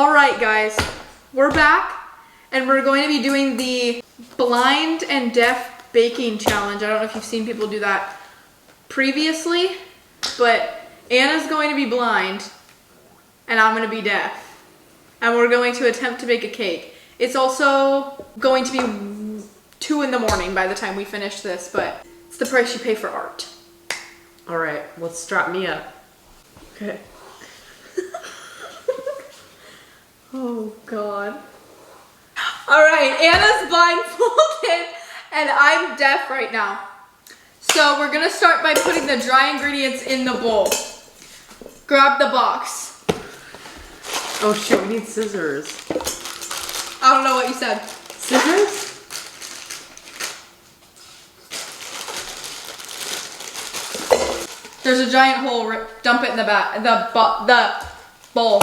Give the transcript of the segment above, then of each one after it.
All right, guys, we're back and we're going to be doing the blind and deaf baking challenge. I don't know if you've seen people do that previously, but Anna's going to be blind and I'm going to be deaf. And we're going to attempt to bake a cake. It's also going to be 2 in the morning by the time we finish this, but it's the price you pay for art. All right, let's strap me up. Okay. Oh God. All right, Anna's blindfolded and I'm deaf right now. So we're gonna start by putting the dry ingredients in the bowl. Grab the box. Oh shit, we need scissors. I don't know what you said. Scissors? There's a giant hole. Dump it in the bowl.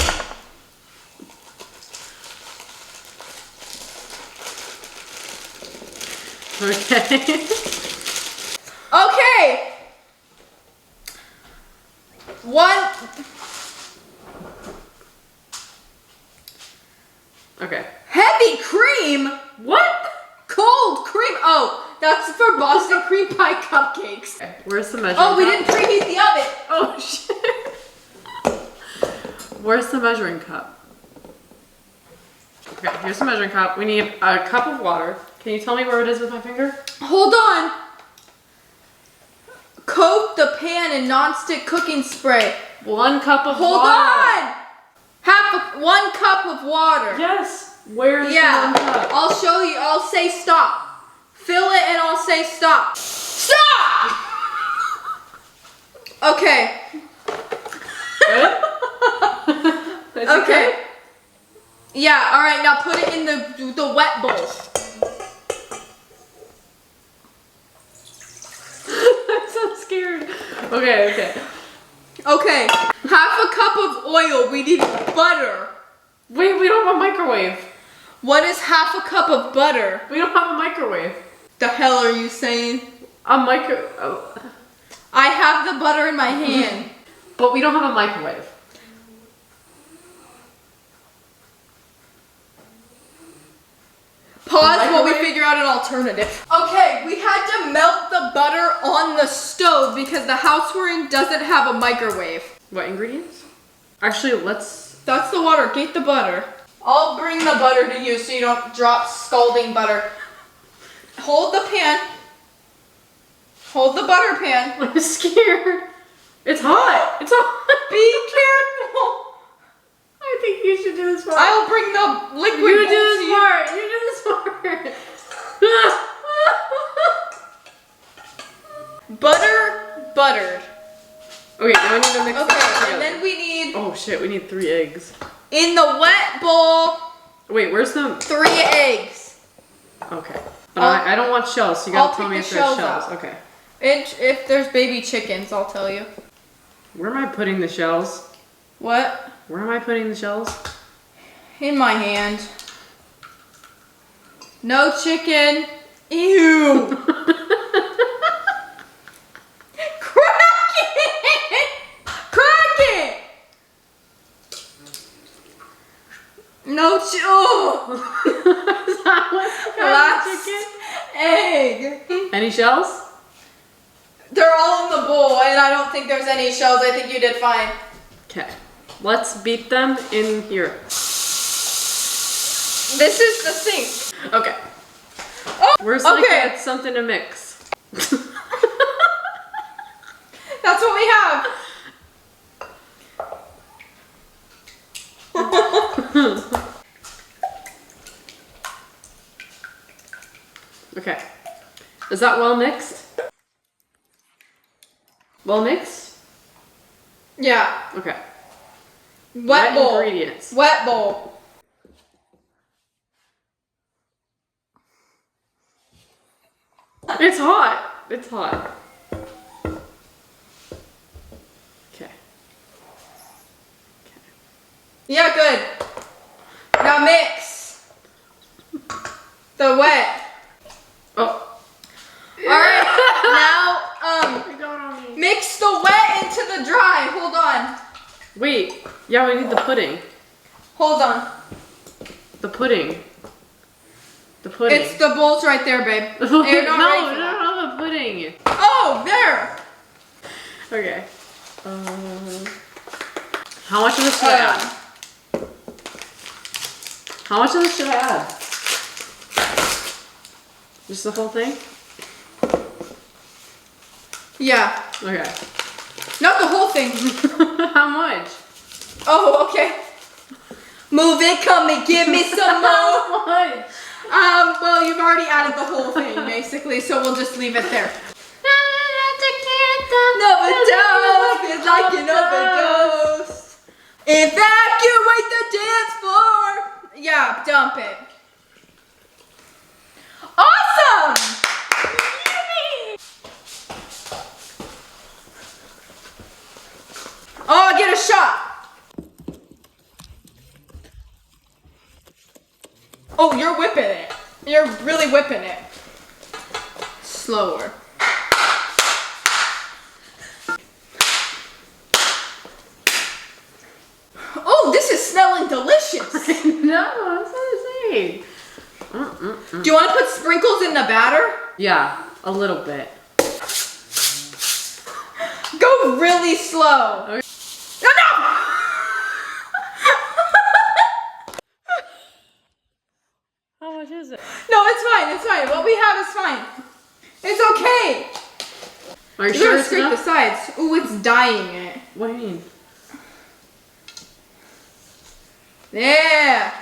Okay. Okay. Okay. Heavy cream? What? Cold cream? Oh, that's for Boston cream pie cupcakes. Okay. Where's the measuring cup? We cup? didn't preheat the oven. Oh shit. Where's the measuring cup? Okay, here's the measuring cup. We need a cup of water. Can you tell me where it is with my finger? Hold on. Coat the pan in non-stick cooking spray. 1 cup of water. Hold on. 1 cup of water. Yes. Where's the 1 cup? I'll show you. I'll say stop. Fill it and I'll say stop. Stop! Okay. Good? Okay. Yeah, all right, now put it in the wet bowl. I'm so scared. Okay. Okay, 1/2 cup of oil. We need butter. Wait, we don't have a microwave. What is 1/2 cup of butter? We don't have a microwave. The hell are you saying? Oh. I have the butter in my hand. But we don't have a microwave. Pause while we figure out an alternative. Okay, we had to melt the butter on the stove because the house we're in doesn't have a microwave. What ingredients? Actually, let's... That's the water. Get the butter. I'll bring the butter to you so you don't drop scalding butter. Hold the pan. Hold the butter pan. I'm scared. It's hot. It's hot. Be careful. I think you should do this part. I'll bring the liquid. You do this part. You do this part. Buttered. Okay, now I need to mix that together. And then we need... Oh shit, we need 3 eggs. In the wet bowl... Wait, where's the... 3 eggs. Okay. But I don't want shells, so you gotta tell me if there's shells. Out. Okay. If there's baby chickens, I'll tell you. Where am I putting the shells? What? Where am I putting the shells? In my hand. No chicken. Ew. Crack it! Crack it! No Is that last egg. Any shells? They're all in the bowl, and I don't think there's any shells. I think you did fine. Okay. Let's beat them in here. This is the sink. Okay. Oh, Where's okay. like something to mix? That's what we have. Okay. Is that well mixed? Well mixed? Yeah. Okay. Wet bowl. Ingredients. Wet bowl. It's hot. It's hot. Okay. Yeah, good. Now mix the wet. Oh. Alright, now mix the wet into the dry. Hold on. Wait. Yeah, we need the pudding. Hold on. The pudding. The pudding. It's the bowl's right there, babe. You're not ready for that. No, the pudding. Oh, there. Okay. How much of this should I add? How much of this should I add? Just the whole thing? Yeah. Okay. Not the whole thing. How much? Oh, okay. Move it, come and give me some more. How much? Well, you've already added the whole thing, basically, so we'll just leave it there. Overdose, feels like an overdose. Evacuate the dance floor. Yeah, dump it. Awesome! Oh, get a shot. Oh, you're whipping it. You're really whipping it. Slower. Oh, this is smelling delicious. No, that's what I'm saying. Do you want to put sprinkles in the batter? Yeah, a little bit. Go really slow. Okay. No, no! How much is it? No, it's fine. It's fine. What we have is fine. It's okay. Are you You sure gotta it's scrape the enough? sides. Ooh, it's dyeing it. What do you mean? Yeah.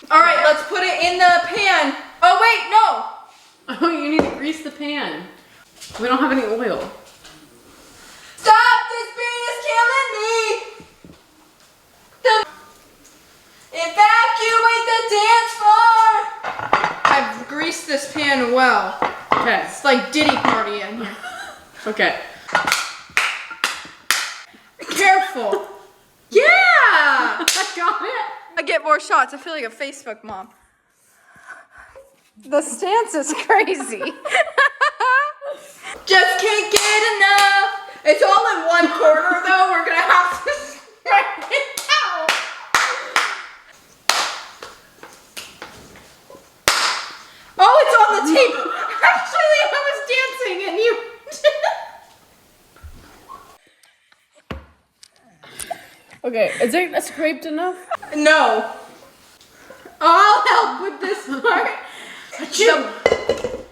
All right, let's put it in the pan. Oh wait, no. Oh, you need to grease the pan. We don't have any oil. Stop! This bean is killing me. Evacuate the dance floor. I've greased this pan well. Okay. It's like Diddy Party in here. Okay. Careful. Yeah! I got it. I get more shots. I feel like a Facebook mom. The stance is crazy. Just can't get enough. It's all in one corner though. We're gonna have to spread it out. Oh, it's on the table. Actually, I was dancing and you. Okay, is it scraped enough? No. I'll help with this part.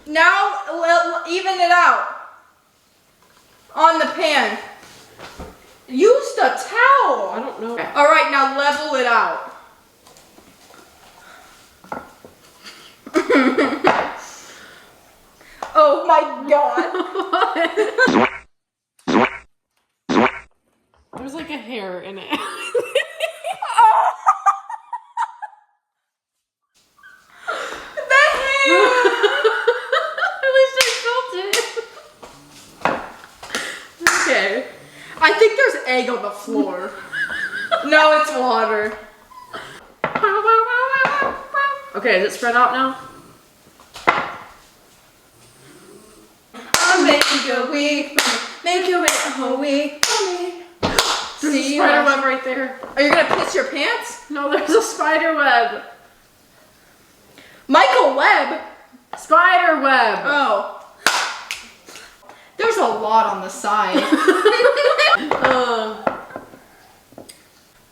Now, even it out on the pan. Use the towel. I don't know. All right, now level it out. Oh my God. There's like a hair in it. The hair. At least I felt it. Okay. I think there's egg on the floor. No, it's water. Okay, is it spread out now? I'll make a week. Make you wait a whole week. There's a See, spider web right there. Are you gonna piss your pants? No, there's a spider web. Michael Webb. Spider web. Oh. There's a lot on the side.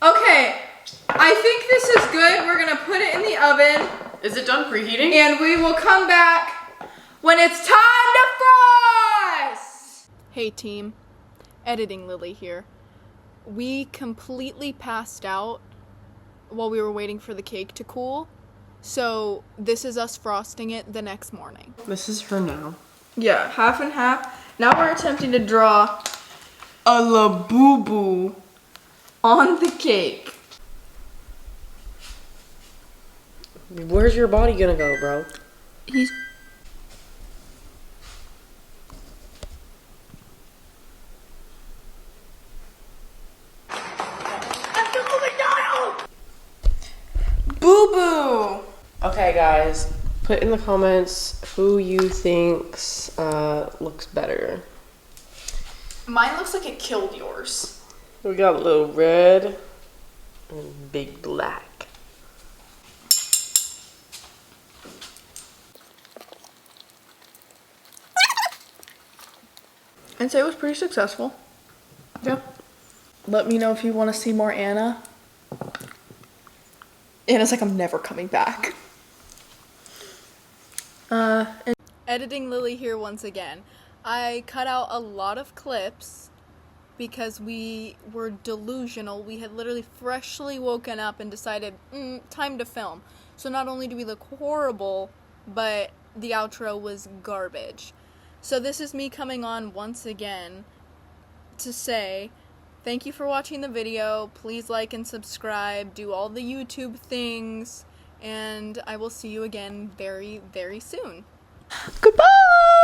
Okay. I think this is good. We're gonna put it in the oven Is it done preheating? and we will come back when it's time to fry. Hey team, editing Lily here. We completely passed out while we were waiting for the cake to cool. So this is us frosting it the next morning. This is for now. Yeah, half and half. Now we're attempting to draw a Labubu on the cake. Where's your body gonna go, bro? He's... Boo-boo! Okay, guys, put in the comments who you thinks looks better. Mine looks like it killed yours. We got a little red and big black. I'd say it was pretty successful. Yeah. Let me know if you want to see more Anna. Anna's like, I'm never coming back. And editing Lily here once again. I cut out a lot of clips because we were delusional. We had literally freshly woken up and decided, time to film. So not only do we look horrible, but the outro was garbage. So this is me coming on once again to say thank you for watching the video. Please like and subscribe, do all the YouTube things, and I will see you again very, very soon. Goodbye!